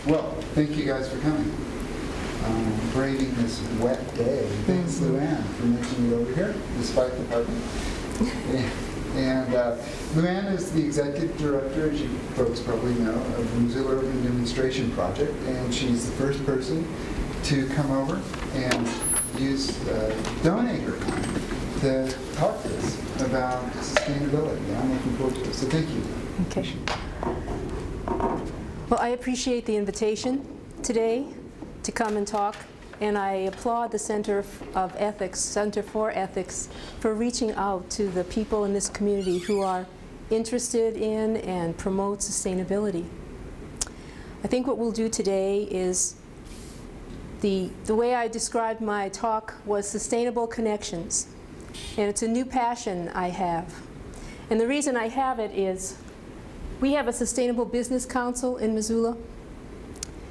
Well, thank you guys for coming. Braving this wet day. Thanks, Luann, for making it over here, despite the parking. And Luann is the executive director, as you folks probably know, of the Missoula Urban Demonstration Project, and she's the first person to come over and donate her time to talk to us about sustainability. I'm looking forward to it, so thank you. Okay. Well, I appreciate the invitation today to come and talk, and I applaud the Center for Ethics, for reaching out to the people in this community who are interested in and promote sustainability. I think what we'll do today is, the way I described my talk was sustainable connections, and it's a new passion I have. And the reason I have it is we have a Sustainable Business Council in Missoula.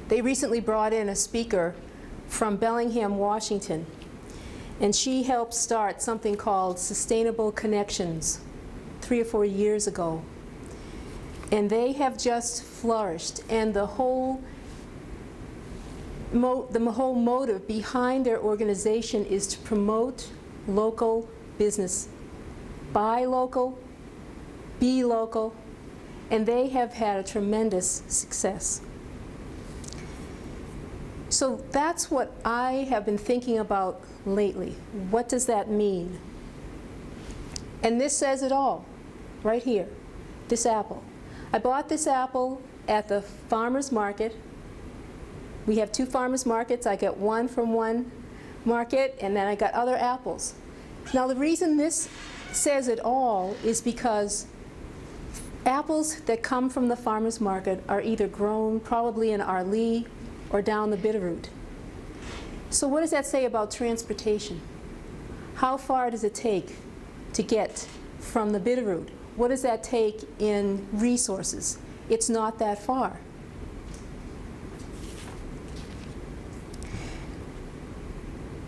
They recently brought in a speaker from Bellingham, Washington, and she helped start something called Sustainable Connections 3 or 4 years ago. And they have just flourished, and the whole motive behind their organization is to promote local business. Buy local, be local, and they have had a tremendous success. So that's what I have been thinking about lately. What does that mean? And this says it all, right here, this apple. I bought this apple at the farmer's market. We have 2 farmers markets. I get one from one market, and then I got other apples. Now the reason this says it all is because apples that come from the farmer's market are either grown probably in Arlee or down the Bitterroot. So what does that say about transportation? How far does it take to get from the Bitterroot? What does that take in resources? It's not that far.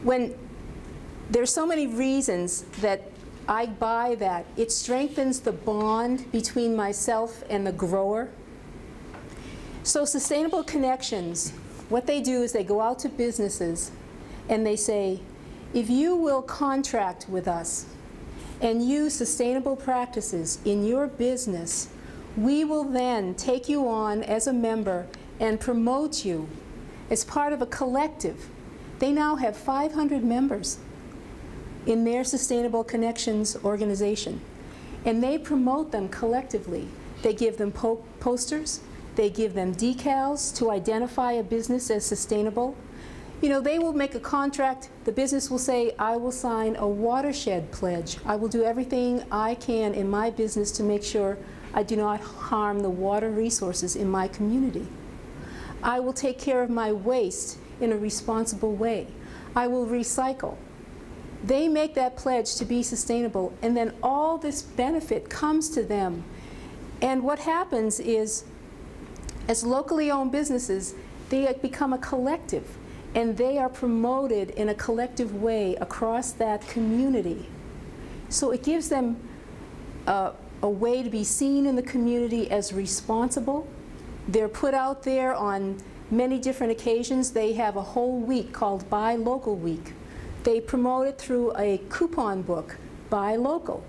When there's so many reasons that I buy that, it strengthens the bond between myself and the grower. So Sustainable Connections, what they do is they go out to businesses and they say, if you will contract with us and use sustainable practices in your business, we will then take you on as a member and promote you as part of a collective. They now have 500 members in their Sustainable Connections organization, and they promote them collectively. They give them posters, they give them decals to identify a business as sustainable. You know, they will make a contract. The business will say, I will sign a watershed pledge. I will do everything I can in my business to make sure I do not harm the water resources in my community. I will take care of my waste in a responsible way. I will recycle. They make that pledge to be sustainable, and then all this benefit comes to them. And what happens is, as locally owned businesses, they become a collective, and they are promoted in a collective way across that community. So it gives them a way to be seen in the community as responsible. They're put out there on many different occasions. They have a whole week called Buy Local Week. They promote it through a coupon book, Buy Local.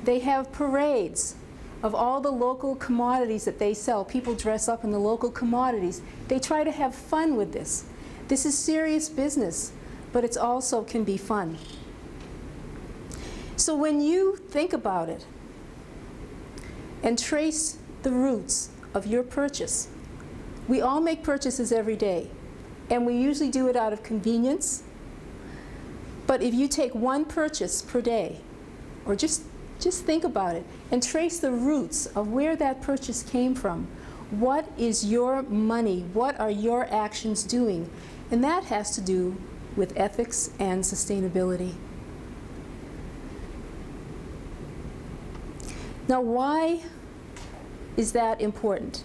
They have parades of all the local commodities that they sell. People dress up in the local commodities. They try to have fun with this. This is serious business, but it also can be fun. So when you think about it and trace the roots of your purchase, we all make purchases every day, and we usually do it out of convenience. But if you take one purchase per day, or just think about it, and trace the roots of where that purchase came from, what is your money? What are your actions doing? And that has to do with ethics and sustainability. Now, why is that important?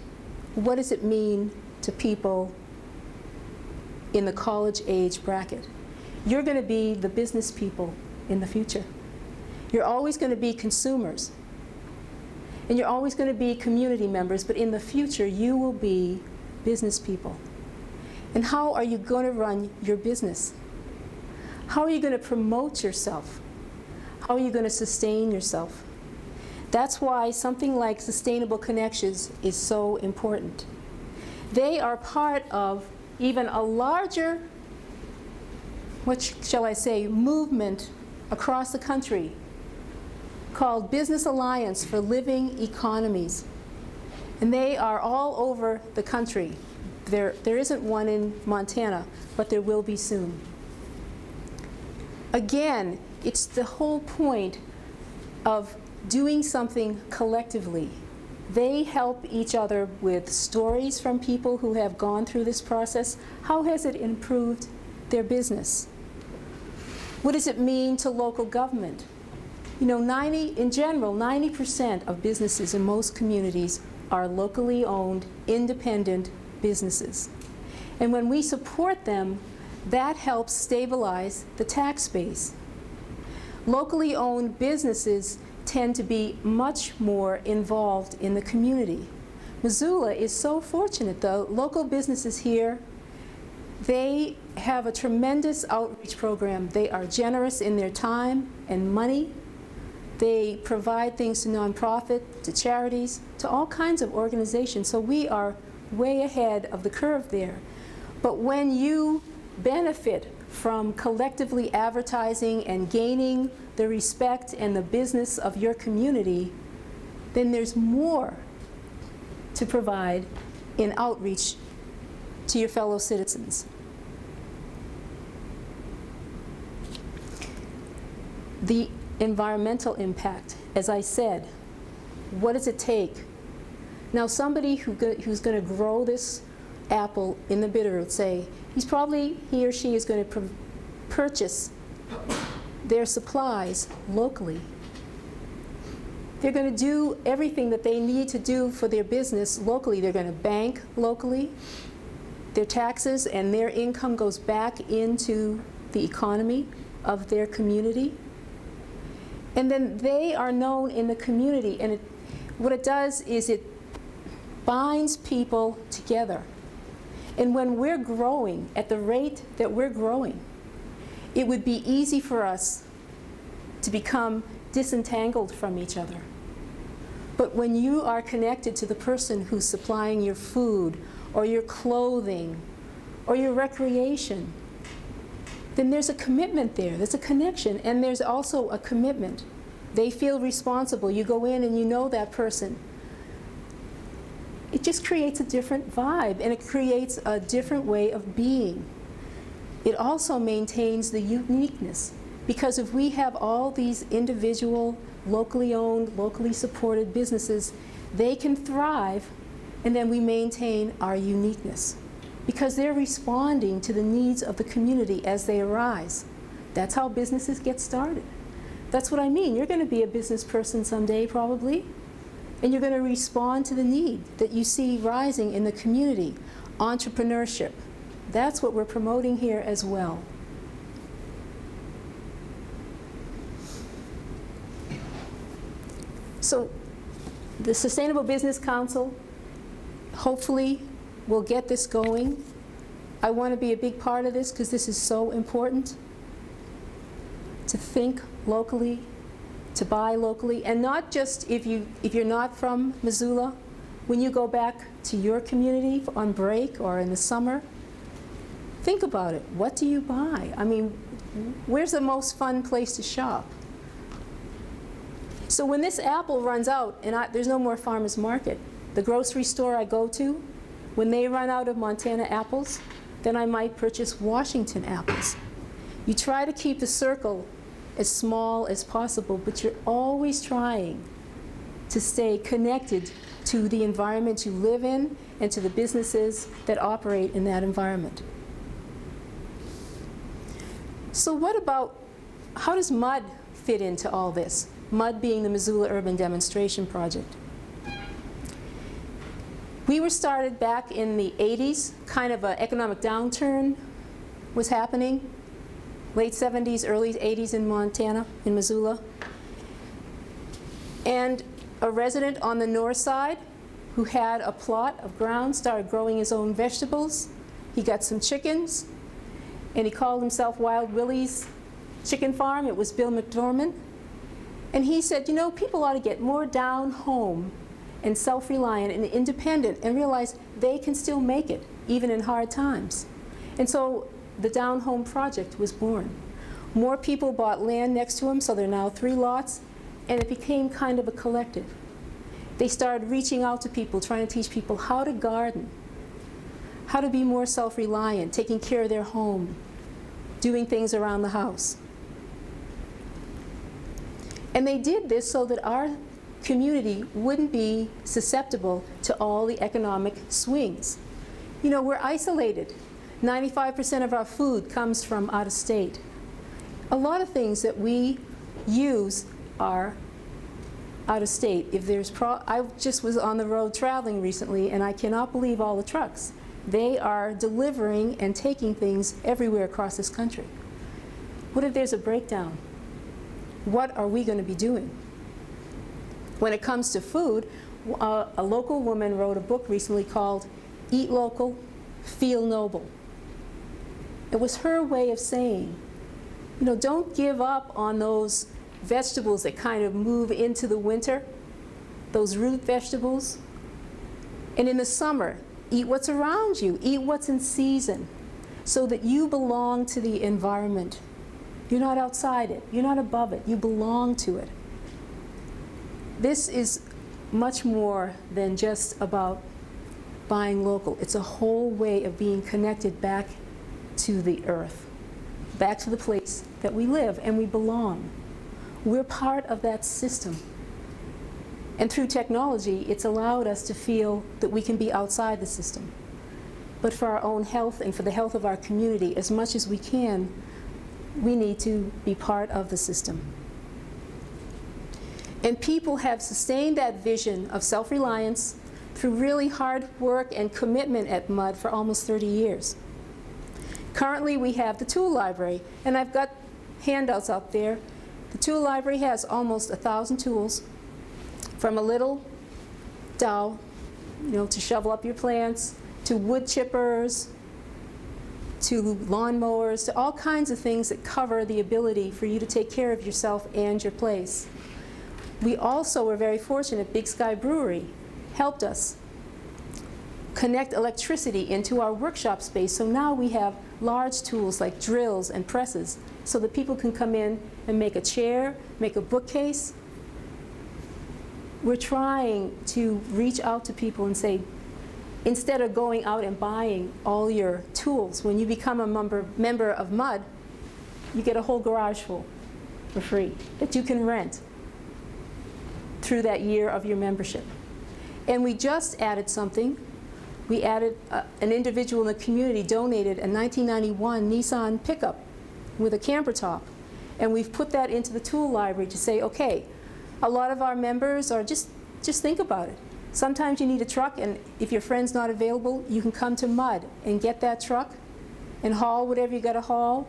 What does it mean to people in the college age bracket? You're going to be the business people in the future. You're always going to be consumers. And you're always going to be community members, but in the future you will be business people. And how are you going to run your business? How are you going to promote yourself? How are you going to sustain yourself? That's why something like Sustainable Connections is so important. They are part of even a larger, what shall I say, movement across the country called Business Alliance for Living Economies. And they are all over the country. There isn't one in Montana, but there will be soon. Again, it's the whole point of doing something collectively. They help each other with stories from people who have gone through this process. How has it improved their business? What does it mean to local government? You know, in general, 90% of businesses in most communities are locally owned, independent businesses. And when we support them, that helps stabilize the tax base. Locally owned businesses tend to be much more involved in the community. Missoula is so fortunate, though. Local businesses here, they have a tremendous outreach program. They are generous in their time and money. They provide things to nonprofit, to charities, to all kinds of organizations. So we are way ahead of the curve there. But when you benefit from collectively advertising and gaining the respect and the business of your community, then there's more to provide in outreach to your fellow citizens. The environmental impact, as I said, what does it take? Now, somebody who's going to grow this apple in the Bitterroot, say, he or she is going to purchase their supplies locally. They're going to do everything that they need to do for their business locally. They're going to bank locally. Their taxes and their income goes back into the economy of their community. And then they are known in the community. And what it does is it binds people together. And when we're growing at the rate that we're growing, it would be easy for us to become disentangled from each other. But when you are connected to the person who's supplying your food or your clothing or your recreation, then there's a commitment there. There's a connection, and there's also a commitment. They feel responsible. You go in and you know that person. It just creates a different vibe, and it creates a different way of being. It also maintains the uniqueness, because if we have all these individual, locally owned, locally supported businesses, they can thrive, and then we maintain our uniqueness, because they're responding to the needs of the community as they arise. That's how businesses get started. That's what I mean. You're going to be a business person someday, probably. And you're going to respond to the need that you see rising in the community. Entrepreneurship. That's what we're promoting here as well. So the Sustainable Business Council hopefully will get this going. I want to be a big part of this because this is so important. To think locally, to buy locally, and not just if you're not from Missoula. When you go back to your community on break or in the summer, think about it. What do you buy? I mean, where's the most fun place to shop? So when this apple runs out and there's no more farmers market, the grocery store I go to, when they run out of Montana apples, then I might purchase Washington apples. You try to keep the circle as small as possible, but you're always trying to stay connected to the environment you live in and to the businesses that operate in that environment. So what about, how does MUD fit into all this? MUD being the Missoula Urban Demonstration Project. We were started back in the 80s, kind of an economic downturn was happening. Late 70s, early 80s in Montana, in Missoula. And a resident on the north side who had a plot of ground started growing his own vegetables He got some chickens, and he called himself Wild Willie's Chicken Farm. It was Bill McDormand. And he said, you know, people ought to get more down home and self-reliant and independent and realize they can still make it, even in hard times. And so the Down Home Project was born. More people bought land next to him, so there are now 3 lots, and it became kind of a collective. They started reaching out to people, trying to teach people how to garden, how to be more self-reliant, taking care of their home, doing things around the house. And they did this so that our community wouldn't be susceptible to all the economic swings. You know, we're isolated. 95% of our food comes from out of state. A lot of things that we use are out of state. If there's I just was on the road traveling recently, and I cannot believe all the trucks. They are delivering and taking things everywhere across this country. What if there's a breakdown? What are we going to be doing? When it comes to food, a local woman wrote a book recently called Eat Local, Feel Noble. It was her way of saying, you know, don't give up on those vegetables that kind of move into the winter, those root vegetables. And in the summer, eat what's around you, eat what's in season, so that you belong to the environment. You're not outside it, you're not above it, you belong to it. This is much more than just about buying local. It's a whole way of being connected back to the earth, back to the place that we live and we belong. We're part of that system. And through technology, it's allowed us to feel that we can be outside the system. But for our own health and for the health of our community, as much as we can, we need to be part of the system. And people have sustained that vision of self-reliance through really hard work and commitment at MUD for almost 30 years. Currently, we have the tool library, and I've got handouts up there. The tool library has almost 1,000 tools, from a little dowel, you know, to shovel up your plants, to wood chippers, to lawnmowers, to all kinds of things that cover the ability for you to take care of yourself and your place. We also were very fortunate. Big Sky Brewery helped us connect electricity into our workshop space, so now we have large tools like drills and presses so that people can come in and make a chair, make a bookcase. We're trying to reach out to people and say, instead of going out and buying all your tools, when you become a member of MUD, you get a whole garage full for free that you can rent through that year of your membership. And we just added something. We added an individual in the community donated a 1991 Nissan pickup with a camper top. And we've put that into the tool library to say, okay, a lot of our members are just think about it. Sometimes you need a truck, and if your friend's not available, you can come to MUD and get that truck and haul whatever you got to haul,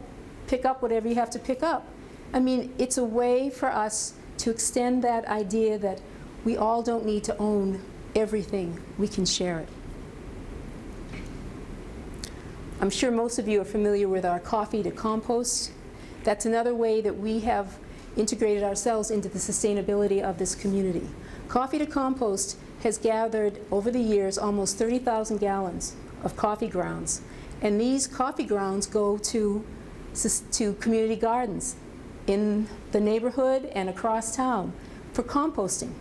pick up whatever you have to pick up. I mean, it's a way for us to extend that idea that we all don't need to own everything. We can share it. I'm sure most of you are familiar with our coffee to compost. That's another way that we have integrated ourselves into the sustainability of this community. Coffee to compost has gathered over the years almost 30,000 gallons of coffee grounds. And these coffee grounds go to community gardens in the neighborhood and across town for composting.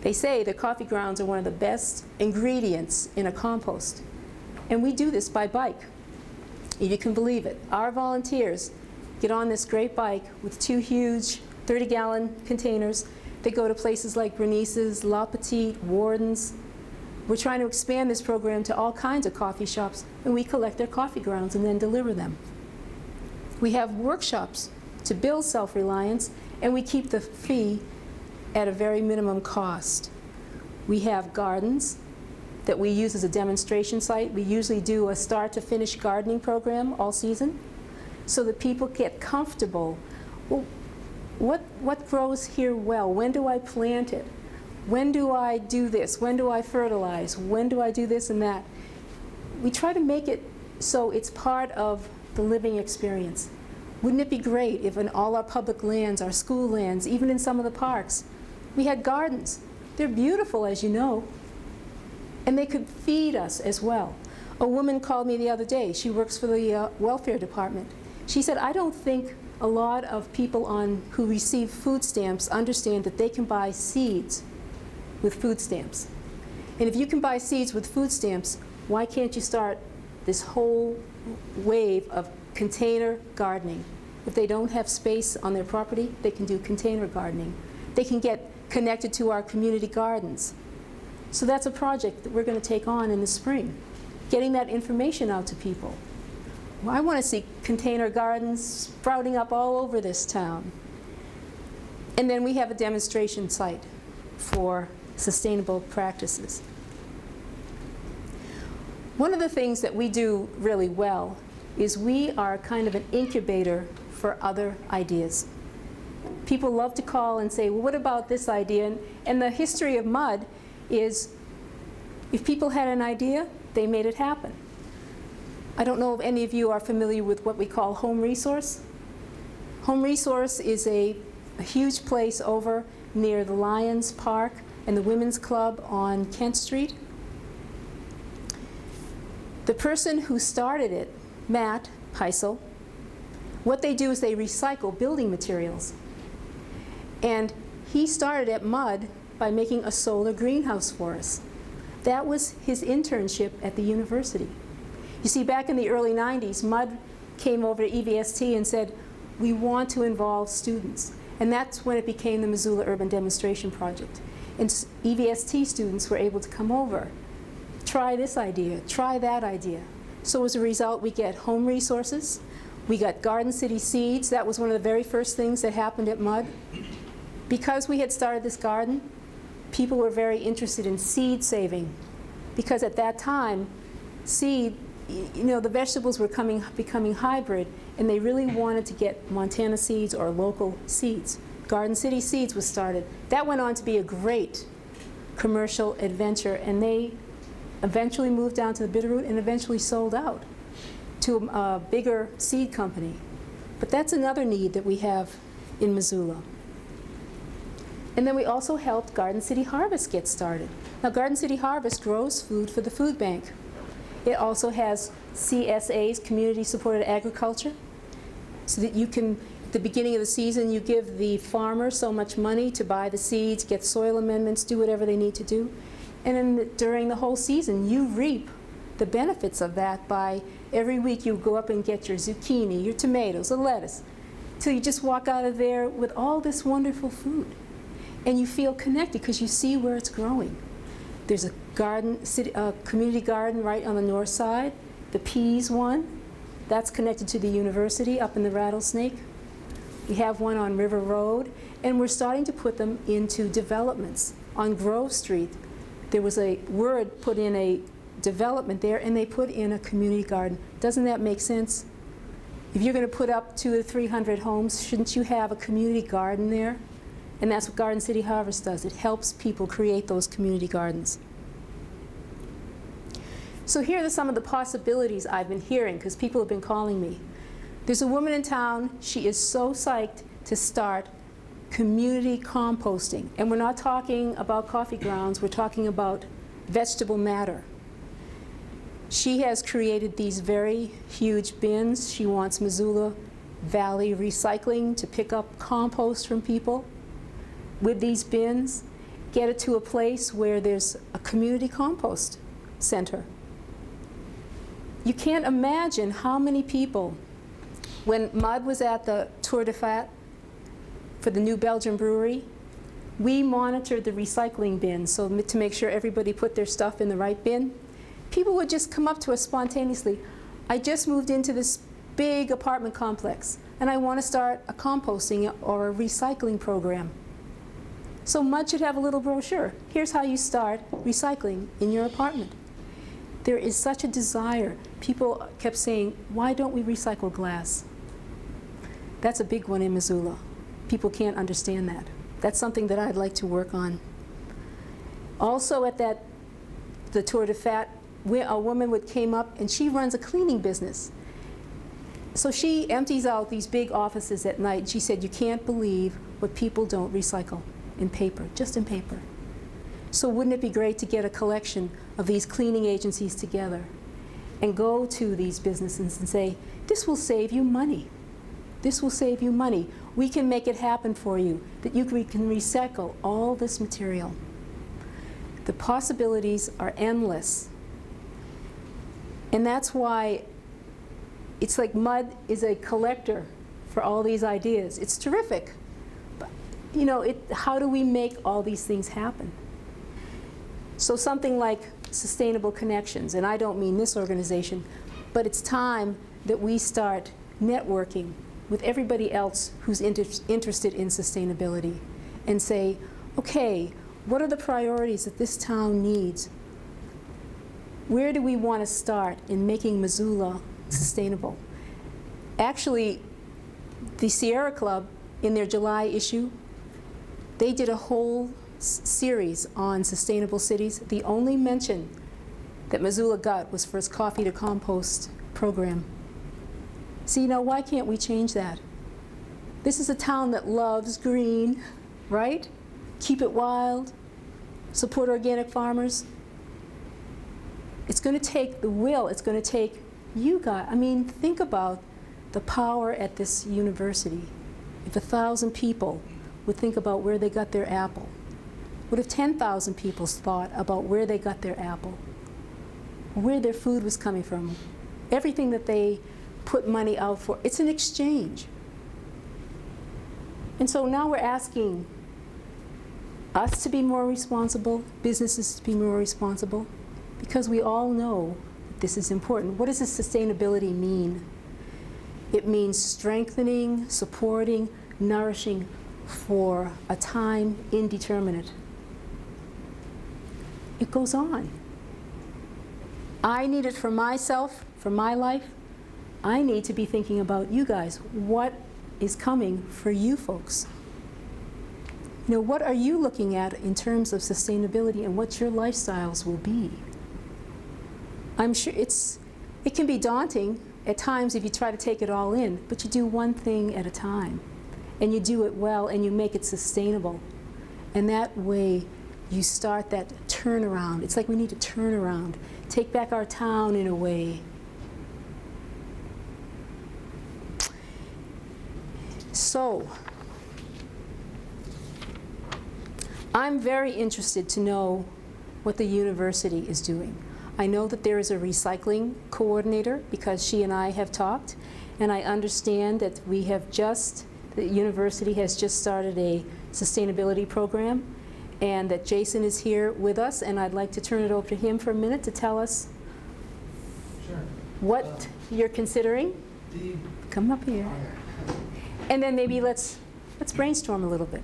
They say the coffee grounds are one of the best ingredients in a compost. And we do this by bike, if you can believe it. Our volunteers get on this great bike with 2 huge 30-gallon containers. They go to places like Bernice's, La Petite, Warden's. We're trying to expand this program to all kinds of coffee shops, and we collect their coffee grounds and then deliver them. We have workshops to build self-reliance, and we keep the fee at a very minimum cost. We have gardens that we use as a demonstration site. We usually do a start-to-finish gardening program all season so that people get comfortable. Well, what grows here well? When do I plant it? When do I do this? When do I fertilize? When do I do this and that? we try to make it so it's part of the living experience. Wouldn't it be great if in all our public lands, our school lands, even in some of the parks, we had gardens? They're beautiful, as you know, and they could feed us as well. A woman called me the other day. She works for the welfare department. She said, I don't think a lot of people who receive food stamps understand that they can buy seeds with food stamps. And if you can buy seeds with food stamps, why can't you start this whole wave of container gardening? If they don't have space on their property, they can do container gardening. They can get connected to our community gardens. So that's a project that we're going to take on in the spring, getting that information out to people. Well, I want to see container gardens sprouting up all over this town. And then we have a demonstration site for sustainable practices. One of the things that we do really well is we are kind of an incubator for other ideas. People love to call and say, well, what about this idea? And the history of mud is, if people had an idea, they made it happen. I don't know if any of you are familiar with what we call Home Resource. Home Resource is a huge place over near the Lions Park and the Women's Club on Kent Street. The person who started it, Matt Heisel, what they do is they recycle building materials. And he started at mud by making a solar greenhouse for us. That was his internship at the university. You see, back in the early 90s, MUD came over to EVST and said, we want to involve students. And that's when it became the Missoula Urban Demonstration Project. And EVST students were able to come over, try this idea, try that idea. So as a result, we get home resources. We got Garden City Seeds. That was one of the very first things that happened at MUD. Because we had started this garden, people were very interested in seed saving. Because at that time, seed, you know, the vegetables were becoming hybrid, and they really wanted to get Montana seeds or local seeds. Garden City Seeds was started. That went on to be a great commercial adventure, and they eventually moved down to the Bitterroot and eventually sold out to a bigger seed company. But that's another need that we have in Missoula. And then we also helped Garden City Harvest get started. Now, Garden City Harvest grows food for the food bank. It also has CSAs, Community Supported Agriculture, so that you can, at the beginning of the season, you give the farmer so much money to buy the seeds, get soil amendments, do whatever they need to do. And then during the whole season, you reap the benefits of that by every week you go up and get your zucchini, your tomatoes, the lettuce, till you just walk out of there with all this wonderful food. And you feel connected because you see where it's growing. There's a community garden right on the north side, the Peas one. That's connected to the university up in the Rattlesnake. We have one on River Road, and we're starting to put them into developments. On Grove Street, there was a word put in a development there, and they put in a community garden. Doesn't that make sense? If you're going to put up 200 or 300 homes, shouldn't you have a community garden there? And that's what Garden City Harvest does. It helps people create those community gardens. So here are some of the possibilities I've been hearing, because people have been calling me. There's a woman in town, she is so psyched to start community composting. And we're not talking about coffee grounds, we're talking about vegetable matter. She has created these very huge bins. She wants Missoula Valley Recycling to pick up compost from people with these bins, get it to a place where there's a community compost center. You can't imagine how many people, when MUD was at the Tour de Fat for the New Belgium Brewery, we monitored the recycling bins so to make sure everybody put their stuff in the right bin. People would just come up to us spontaneously. I just moved into this big apartment complex, and I want to start a composting or a recycling program. So MUD should have a little brochure. Here's how you start recycling in your apartment. There is such a desire. People kept saying, why don't we recycle glass? That's a big one in Missoula. People can't understand that. That's something that I'd like to work on. Also at the Tour de Fat, a woman came up, and she runs a cleaning business. So she empties out these big offices at night. She said, you can't believe what people don't recycle in paper, just in paper. So wouldn't it be great to get a collection of these cleaning agencies together and go to these businesses and say, this will save you money. This will save you money. We can make it happen for you, that you can recycle all this material. The possibilities are endless. And that's why it's like mud is a collector for all these ideas. It's terrific. But, you know, how do we make all these things happen? So something like Sustainable Connections, and I don't mean this organization, but it's time that we start networking with everybody else who's interested in sustainability and say, okay, what are the priorities that this town needs? Where do we want to start in making Missoula sustainable? Actually, the Sierra Club, in their July issue, they did a whole series on sustainable cities. The only mention that Missoula got was for its coffee to compost program. So, you know, why can't we change that? This is a town that loves green, right? Keep it wild, support organic farmers. It's going to take the will, it's going to take you guys. I mean, think about the power at this university. If 1,000 people would think about where they got their apple, what if 10,000 people thought about where they got their apple, where their food was coming from, everything that they put money out for? It's an exchange. And so now we're asking us to be more responsible, businesses to be more responsible, because we all know that this is important. What does this sustainability mean? It means strengthening, supporting, nourishing for a time indeterminate. It goes on. I need it for myself, for my life. I need to be thinking about you guys. What is coming for you folks? You know, what are you looking at in terms of sustainability and what your lifestyles will be? I'm sure it can be daunting at times if you try to take it all in, but you do one thing at a time, and you do it well, and you make it sustainable. And that way, you start that turnaround. It's like we need to turn around, take back our town in a way. So, I'm very interested to know what the university is doing. I know that there is a recycling coordinator because she and I have talked, and I understand that the university has just started a sustainability program, and that Jason is here with us, and I'd like to turn it over to him for a minute to tell us what you're considering. Come up here. And then maybe let's brainstorm a little bit.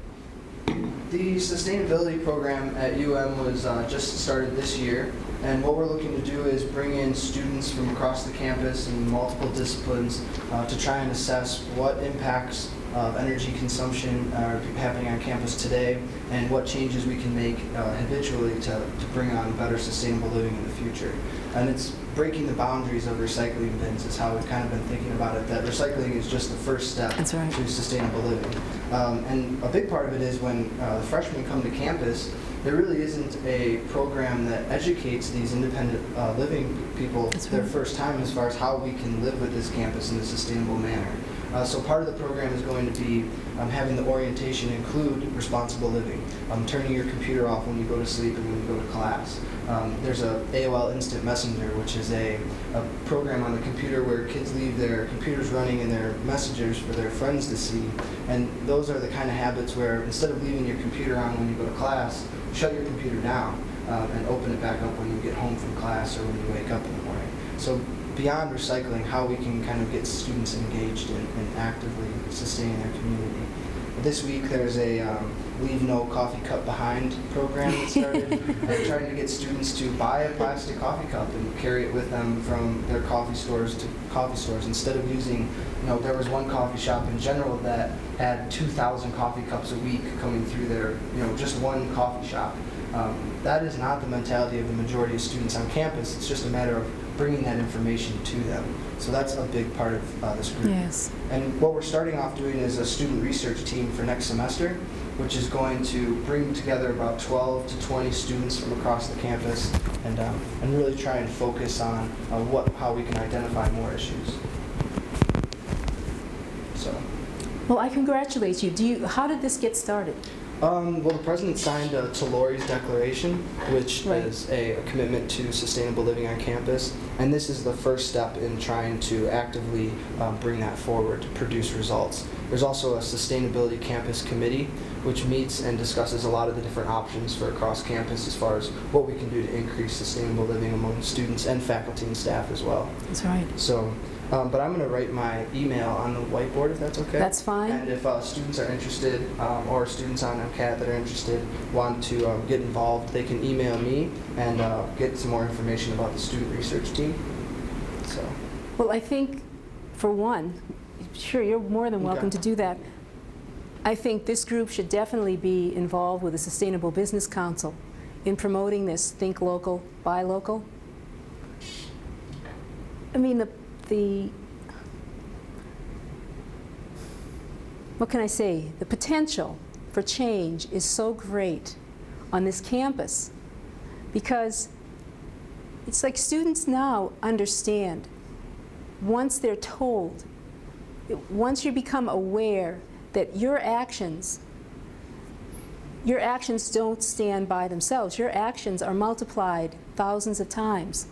The sustainability program at UM was just started this year, and what we're looking to do is bring in students from across the campus in multiple disciplines to try and assess what impacts of energy consumption are happening on campus today and what changes we can make habitually to bring on better sustainable living in the future. And it's breaking the boundaries of recycling bins is how we've kind of been thinking about it, that recycling is just the first step to sustainable living. And a big part of it is when the freshmen come to campus, there really isn't a program that educates these independent living people their first time as far as how we can live with this campus in a sustainable manner. So part of the program is going to be having the orientation include responsible living, turning your computer off when you go to sleep and when you go to class. There's a AOL Instant Messenger, which is a program on the computer where kids leave their computers running and their messengers for their friends to see. And those are the kind of habits where instead of leaving your computer on when you go to class, shut your computer down and open it back up when you get home from class or when you wake up in the morning. So beyond recycling, how we can kind of get students engaged in actively sustaining their community. This week there's a Leave No Coffee Cup Behind program that started, trying to get students to buy a plastic coffee cup and carry it with them from their coffee stores to coffee stores instead of using, there was one coffee shop in general that had 2,000 coffee cups a week coming through their, just one coffee shop. That is not the mentality of the majority of students on campus. It's just a matter of bringing that information to them. So that's a big part of this group. Yes. And what we're starting off doing is a student research team for next semester, which is going to bring together about 12 to 20 students from across the campus and really try and focus on how we can identify more issues. So. Well, I congratulate you. How did this get started? Well, the president signed to Lori's declaration, which Right. is a commitment to sustainable living on campus, and this is the first step in trying to actively bring that forward to produce results. There's also a sustainability campus committee, which meets and discusses a lot of the different options for across campus as far as what we can do to increase sustainable living among students and faculty and staff as well. That's right. So. But I'm going to write my email on the whiteboard if that's okay. That's fine. And if students are interested or students on MCAT that are interested want to get involved, they can email me and get some more information about the student research team. So. Well, I think, for one, sure, you're more than welcome Okay. to do that. I think this group should definitely be involved with the Sustainable Business Council in promoting this think local, buy local. I mean, what can I say? The potential for change is so great on this campus because it's like students now understand, once they're told, once you become aware that your actions don't stand by themselves. Your actions are multiplied thousands of times.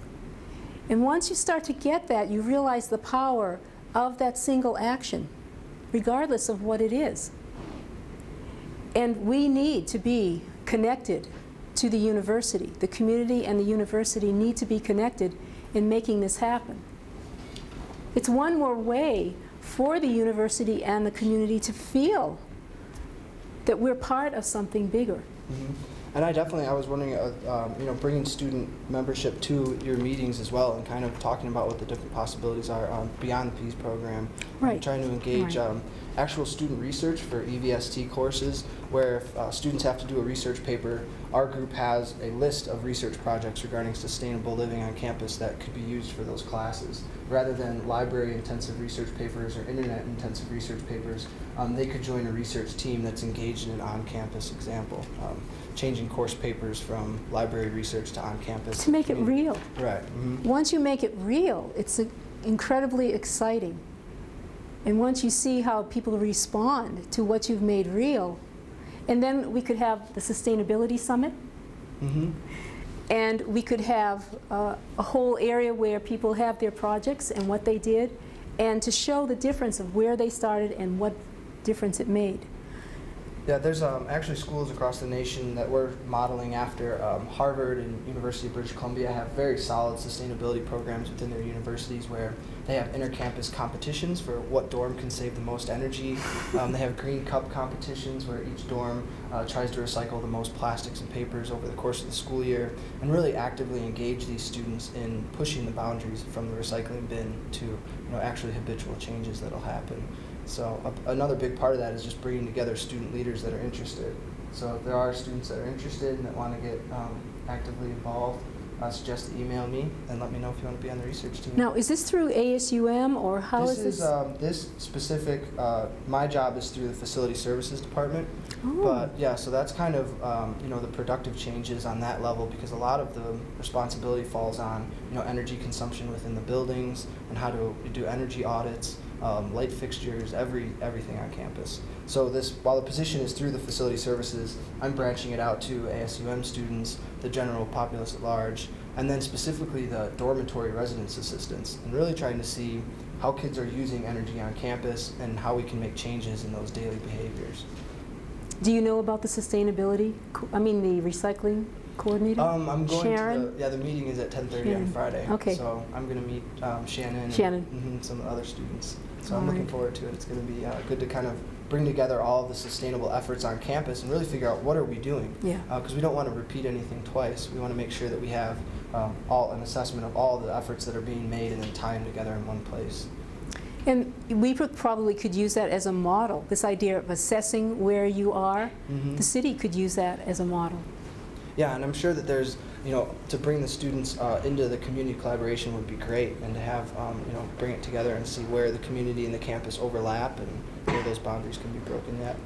And once you start to get that, you realize the power of that single action, regardless of what it is. And we need to be connected to the university. The community and the university need to be connected in making this happen. It's one more way for the university and the community to feel that we're part of something bigger. Mm-hmm. And I was wondering, bringing student membership to your meetings as well and kind of talking about what the different possibilities are beyond the PEAS program. Right. Trying to engage Right. actual student research for EVST courses where if students have to do a research paper, our group has a list of research projects regarding sustainable living on campus that could be used for those classes. Rather than library-intensive research papers or internet-intensive research papers, they could join a research team that's engaged in an on-campus example, changing course papers from library research to on-campus. To make it real. Right. Mm-hmm. Once you make it real, it's incredibly exciting. And once you see how people respond to what you've made real, and then we could have the Sustainability Summit, Mm-hmm. and we could have a whole area where people have their projects and what they did, and to show the difference of where they started and what difference it made. Yeah, there's actually schools across the nation that we're modeling after. Harvard and University of British Columbia have very solid sustainability programs within their universities where they have inter-campus competitions for what dorm can save the most energy. They have green cup competitions where each dorm tries to recycle the most plastics and papers over the course of the school year and really actively engage these students in pushing the boundaries from the recycling bin to actually habitual changes that'll happen. So another big part of that is just bringing together student leaders that are interested. So if there are students that are interested and that want to get actively involved, I suggest to email me and let me know if you want to be on the research team. Now, is this through ASUM, or how is this? This specific, my job is through the Facility Services Department. Oh. But yeah, so that's kind of, the productive changes on that level because a lot of the responsibility falls on, energy consumption within the buildings and how to do energy audits. Light fixtures, everything on campus. So while the position is through the facility services, I'm branching it out to ASUM students, the general populace at large, and then specifically the dormitory residence assistants, and really trying to see how kids are using energy on campus and how we can make changes in those daily behaviors. Do you know about the sustainability, the recycling coordinator? I'm going Sharon? to the meeting is at 10:30 on Friday. Okay. So I'm going to meet Shannon. Shannon. And some other students. So All I'm looking right. forward to it. It's going to be good to kind of bring together all of the sustainable efforts on campus and really figure out what are we doing. Yeah. Because we don't want to repeat anything twice. We want to make sure that we have an assessment of all the efforts that are being made and then tie them together in one place. And we probably could use that as a model, this idea of assessing where you are. The city could use that as a model. Yeah, and I'm sure that there's, to bring the students into the community collaboration would be great, and to have, bring it together and see where the community and the campus overlap and where those boundaries can be broken yet.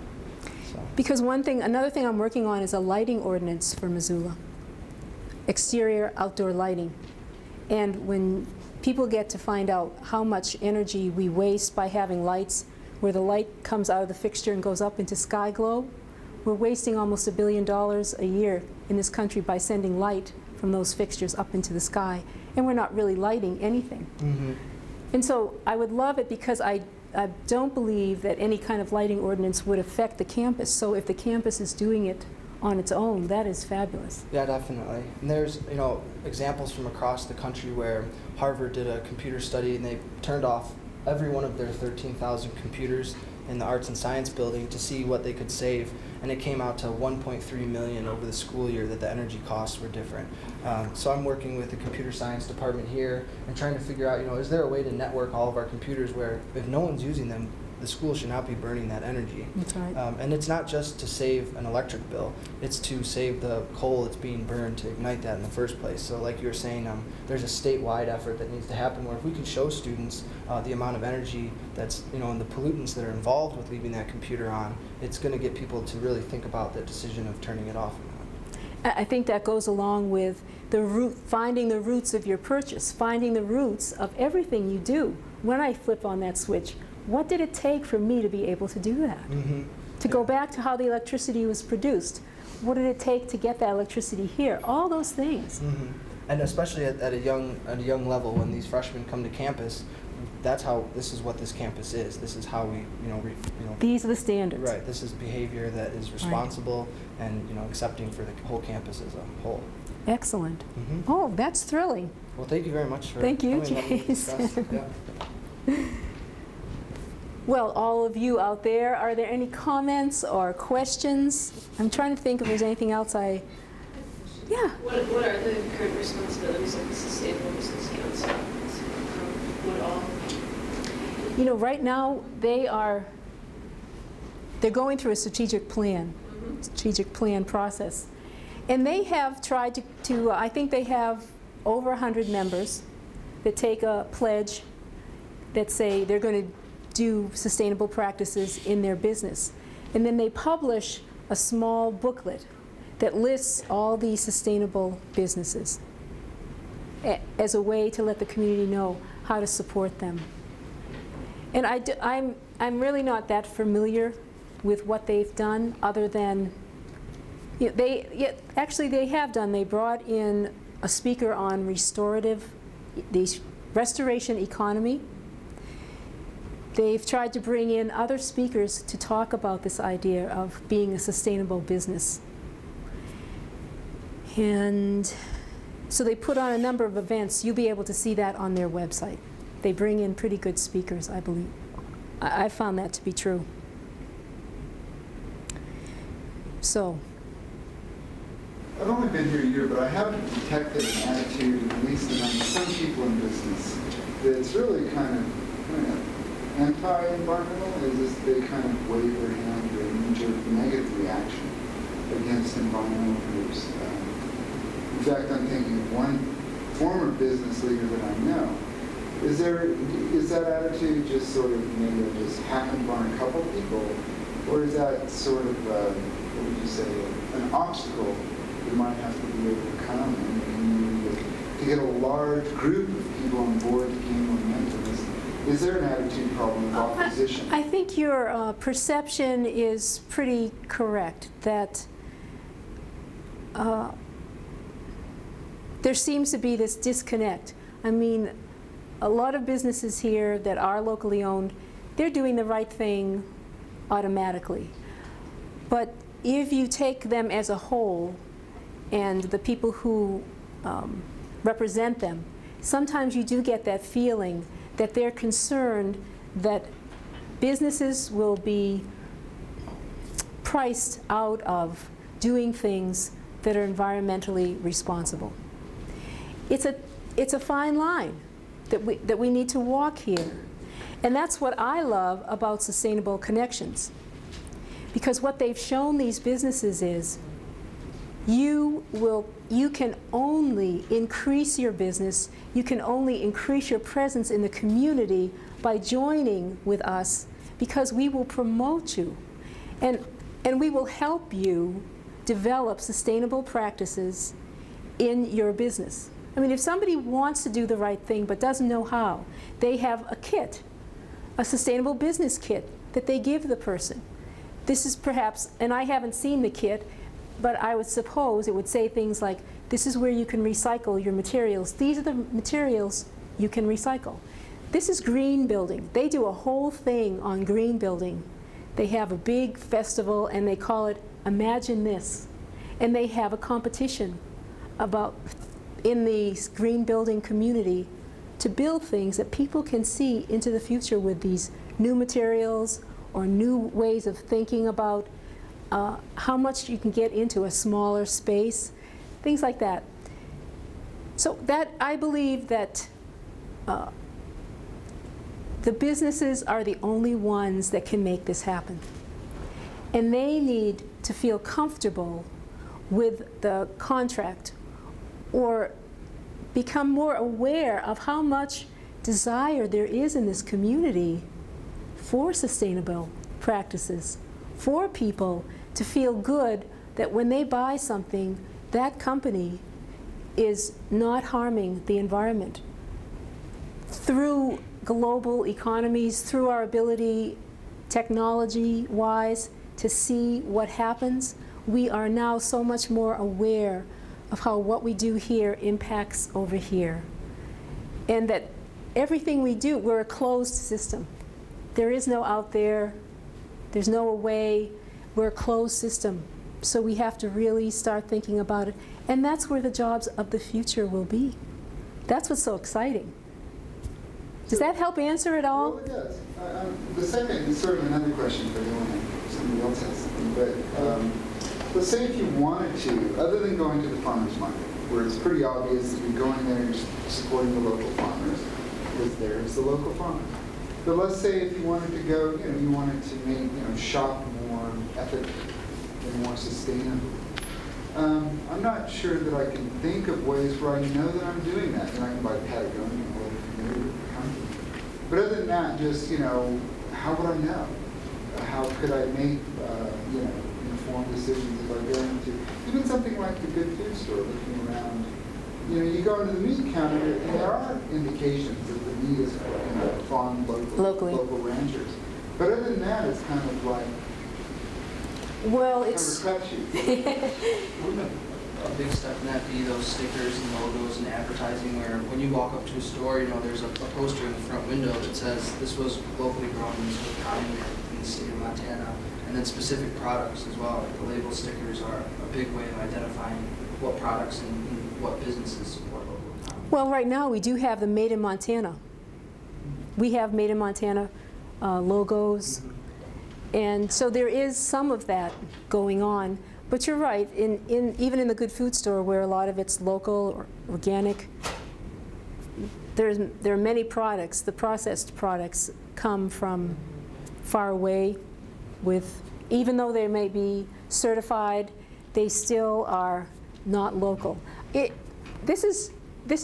So. Because another thing I'm working on is a lighting ordinance for Missoula. Exterior outdoor lighting. And when people get to find out how much energy we waste by having lights where the light comes out of the fixture and goes up into sky glow, we're wasting almost $1 billion a year in this country by sending light from those fixtures up into the sky, and we're not really lighting anything. And so I would love it, because I don't believe that any kind of lighting ordinance would affect the campus. So if the campus is doing it on its own, that is fabulous. Yeah, definitely. And there's, examples from across the country where Harvard did a computer study and they turned off every one of their 13,000 computers in the Arts and Science building to see what they could save, and it came out to $1.3 million over the school year that the energy costs were different. So I'm working with the computer science department here and trying to figure out, is there a way to network all of our computers where if no one's using them, the school should not be burning that energy. That's right. And it's not just to save an electric bill, it's to save the coal that's being burned to ignite that in the first place. So like you were saying, there's a statewide effort that needs to happen where if we can show students the amount of energy that's, and the pollutants that are involved with leaving that computer on, it's going to get people to really think about the decision of turning it off or not. I think that goes along with finding the roots of your purchase, finding the roots of everything you do. When I flip on that switch, what did it take for me to be able to do that? To go back to how the electricity was produced. What did it take to get that electricity here? All those things. And especially at a young level, when these freshmen come to campus, this is what this campus is. This is how we, These are the standards. Right. This is behavior that is responsible and, accepting for the whole campus as a whole. Excellent. Oh, that's thrilling. Well, thank you very much for Thank you, coming. Let me discuss. Yeah. Well, all of you out there, are there any comments or questions? I'm trying to think if there's anything else Yeah. What are the current responsibilities of the Sustainable Business Council? What all? Right now they're going through a strategic plan process. And they have tried to I think they have over 100 members that take a pledge that say they're going to do sustainable practices in their business. And then they publish a small booklet that lists all these sustainable businesses as a way to let the community know how to support them. And I'm really not that familiar with what they've done, other than they have done. They brought in a speaker on the restoration economy. They've tried to bring in other speakers to talk about this idea of being a sustainable business. And so they put on a number of events. You'll be able to see that on their website. They bring in pretty good speakers, I believe. I found that to be true. So. I've only been here a year, but I haven't detected an attitude, at least among some people in business, that's really kind of anti-environmental. Is this they kind of wave their hand or knee-jerk negative reaction against environmental groups. In fact, I'm thinking of one former business leader that I know. Is that attitude just sort of maybe just happened on a couple people, or is that sort of what would you say, an obstacle that might have to be overcome in the community to get a large group of people on board to gain momentum? Is there an attitude problem of opposition? I think your perception is pretty correct, that there seems to be this disconnect. I mean, a lot of businesses here that are locally owned, they're doing the right thing automatically. But if you take them as a whole, and the people who represent them, sometimes you do get that feeling that they're concerned that businesses will be priced out of doing things that are environmentally responsible. It's a fine line that we need to walk here. And that's what I love about Sustainable Connections. Because what they've shown these businesses is you can only increase your business, you can only increase your presence in the community by joining with us, because we will promote you and we will help you develop sustainable practices in your business. I mean, if somebody wants to do the right thing but doesn't know how, they have a kit, a sustainable business kit that they give the person. This is perhaps, and I haven't seen the kit, but I would suppose it would say things like, this is where you can recycle your materials. These are the materials you can recycle. This is green building. They do a whole thing on green building. They have a big festival and they call it Imagine This. And they have a competition about, in the green building community, to build things that people can see into the future with these new materials or new ways of thinking about how much you can get into a smaller space, things like that. So that, I believe that the businesses are the only ones that can make this happen. And they need to feel comfortable with the contract or become more aware of how much desire there is in this community for sustainable practices, for people to feel good that when they buy something, that company is not harming the environment. Through global economies, through our ability, technology-wise, to see what happens, we are now so much more aware of how what we do here impacts over here. And that everything we do, we're a closed system. There is no out there, there's no away, we're a closed system. So we have to really start thinking about it. And that's where the jobs of the future will be. That's what's so exciting. Does that help answer it all? Well, it does. The second is sort of another question for you, and somebody else has something. But let's say if you wanted to, other than going to the farmer's market, where it's pretty obvious that you're going there and you're supporting the local farmers, because there's the local farmers. But let's say if you wanted to go, you wanted to make, shop more ethically and more sustainably. I'm not sure that I can think of ways where I know that I'm doing that. I can buy Patagonia or whatever. But other than that, just, how would I know? How could I make, informed decisions if I go into even something like the good food store, looking around? You go into the meat counter, and there are indications that the meat is farmed locally, local ranchers. But other than that, it's kind of like, well, it's Wouldn't a big step in that be those stickers and logos and advertising where when you walk up to a store, there's a poster in the front window that says this was locally grown in this county in the state of Montana, and then specific products as well. Like the label stickers are a big way of identifying what products and what businesses support local economy. well, right now we do have the Made in Montana. We have Made in Montana logos. And so there is some of that going on. But you're right, even in the good food store where a lot of it's local or organic, there are many products. The processed products come from far away even though they may be certified, they still are not local. This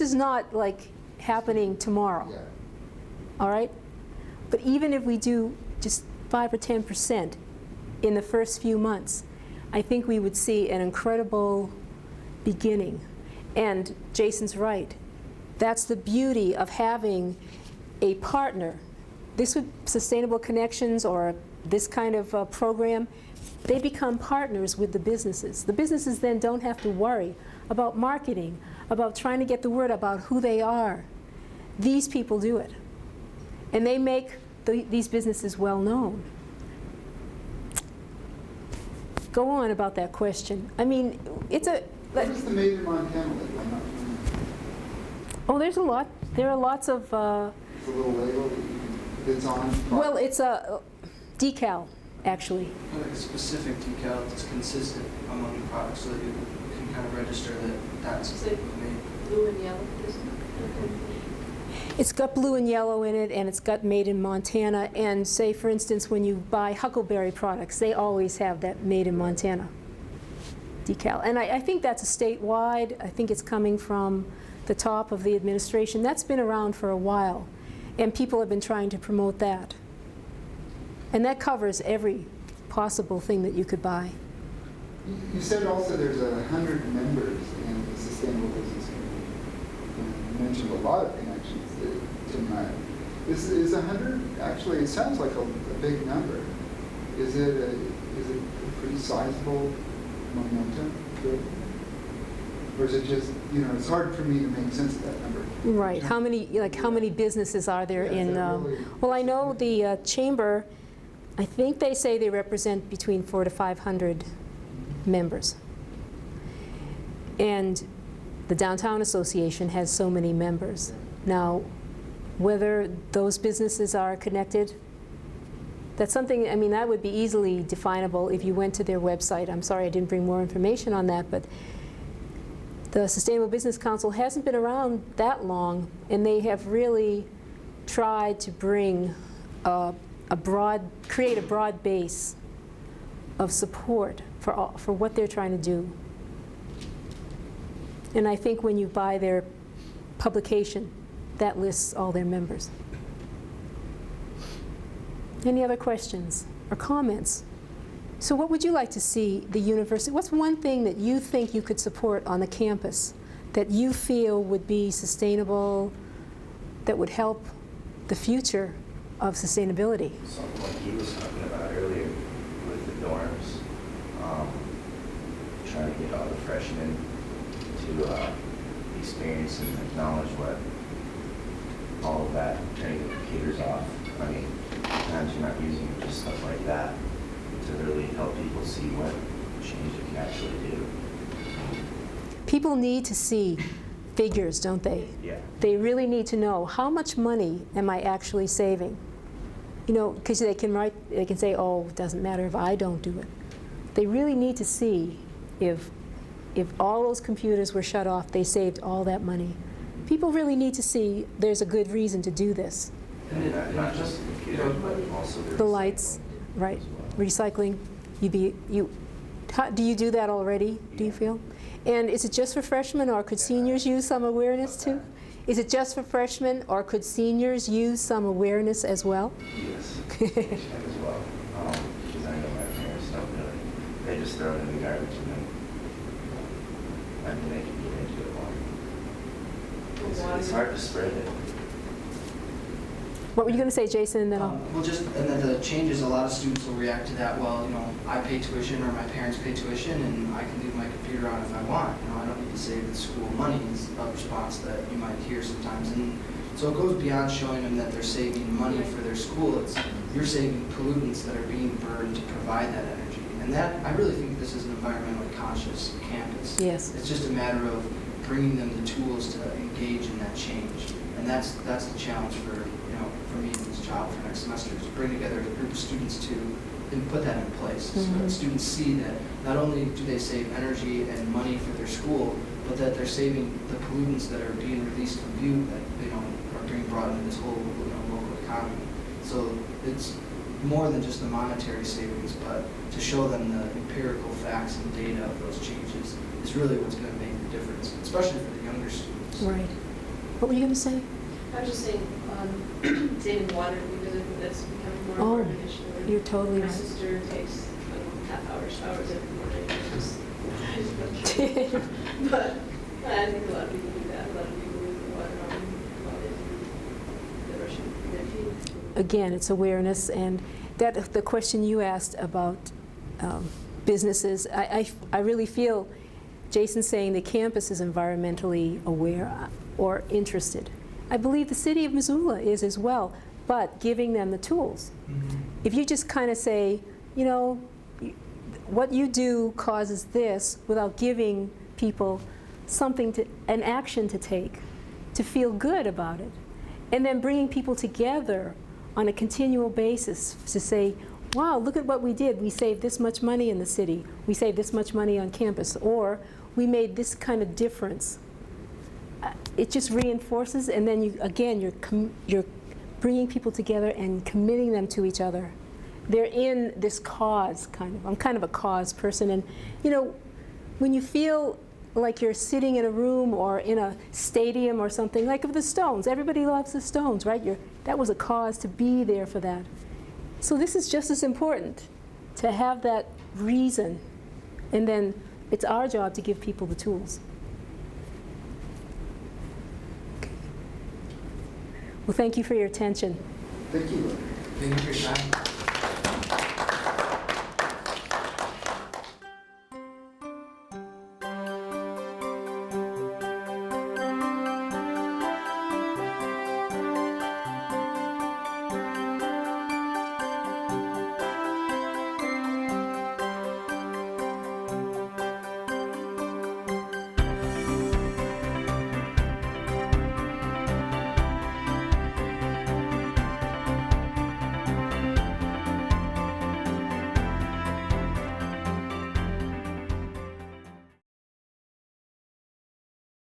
is not like happening tomorrow, all right? But even if we do just 5 or 10% in the first few months, I think we would see an incredible beginning. And Jason's right. That's the beauty of having a partner. This would Sustainable Connections or this kind of program, they become partners with the businesses. The businesses then don't have to worry about marketing, about trying to get the word about who they are. These people do it. And they make these businesses well known. Go on about that question. I mean, it's a... What is the Made in Montana label? I'm not familiar. Oh, there's a lot. There are lots of... It's a little label that's on. Well, it's a decal. actually. Like a specific decal that's consistent among the products so that you can kind of register that that's Is it made. blue and yellow, isn't it? It's got blue and yellow in it, and it's got made in Montana. And say, for instance, when you buy Huckleberry products, they always have that made in Montana decal. And I think that's a statewide. I think it's coming from the top of the administration. That's been around for a while, and people have been trying to promote that. And that covers every possible thing that you could buy. You said also there's 100 members in the sustainable business community. You mentioned a lot of connections tonight. Is 100 actually? It sounds like a big number. Is it a pretty sizable momentum to it? Or is it just, it's hard for me to make sense of that number. Right. How many businesses are there in? Really, well, I know the chamber. I think they say they represent between 400 to 500 members. And the Downtown Association has so many members. Now, whether those businesses are connected, that's something, that would be easily definable if you went to their website. I'm sorry I didn't bring more information on that, but the Sustainable Business Council hasn't been around that long, and they have really tried to bring create a broad base of support for what they're trying to do. And I think when you buy their publication, that lists all their members. Any other questions or comments? So what would you like to see the university, what's one thing that you think you could support on the campus that you feel would be sustainable, that would help the future of sustainability? Something like he was talking about earlier with the dorms, trying to get all the freshmen to experience and acknowledge what all of that, turning the computers off. Sometimes you're not using just stuff like that to really help people see what change it can actually do. People need to see figures, don't they? Yeah. They really need to know, how much money am I actually saving? Because they can say, oh, it doesn't matter if I don't do it. They really need to see if all those computers were shut off, they saved all that money. People really need to see there's a good reason to do this. And not just the computers, but also The lights, right? as well. Recycling. Do you do that already, do you feel? And is it just for freshmen, or could seniors use some awareness too? Is it just for freshmen, or could seniors use some awareness as well? Yes, as well. Because I know my parents don't really. They just throw it in the garbage and then they can get into it more. It's hard to spread it. What were you going to say, Jason? And then I'll... And then the changes, a lot of students will react to that, well, I pay tuition or my parents pay tuition and I can leave my computer on if I want. I don't need to save the school money is a response that you might hear sometimes. And so it goes beyond showing them that they're saving money for their school. It's you're saving pollutants that are being burned to provide that energy. And that, I really think this is an environmentally conscious campus. Yes. It's just a matter of bringing them the tools to engage in that change. And that's the challenge for me and this job for next semester, is to bring together a group of students and put that in place. So that students see that not only do they save energy and money for their school, but that they're saving the pollutants that are being released from Butte that are being brought into this whole local economy. So it's more than just the monetary savings, but to show them the empirical facts and data of those changes is really what's going to make the difference, especially for the younger students. Right. What were you going to say? I was just saying, saving water, because I think that's becoming more Oh, of an issue. you're totally My right. sister takes half-hour showers every morning. But I think a lot of people do that. A lot of people leave the water on while they do the brushing their teeth. Again, it's awareness, and that the question you asked about businesses, I really feel Jason's saying the campus is environmentally aware or interested. I believe the city of Missoula is as well, but giving them the tools. If you just kind of say, what you do causes this, without giving people an action to take, to feel good about it, and then bringing people together on a continual basis to say, wow, look at what we did. We saved this much money in the city. We saved this much money on campus. Or we made this kind of difference. It just reinforces, and then you're bringing people together and committing them to each other. They're in this cause, kind of. I'm kind of a cause person, and you know, when you feel like you're sitting in a room or in a stadium or something, like of the Stones, everybody loves the Stones, right? That was a cause to be there for that. So this is just as important, to have that reason, and then it's our job to give people the tools. Well, thank you for your attention. Thank you. Thank you for your time.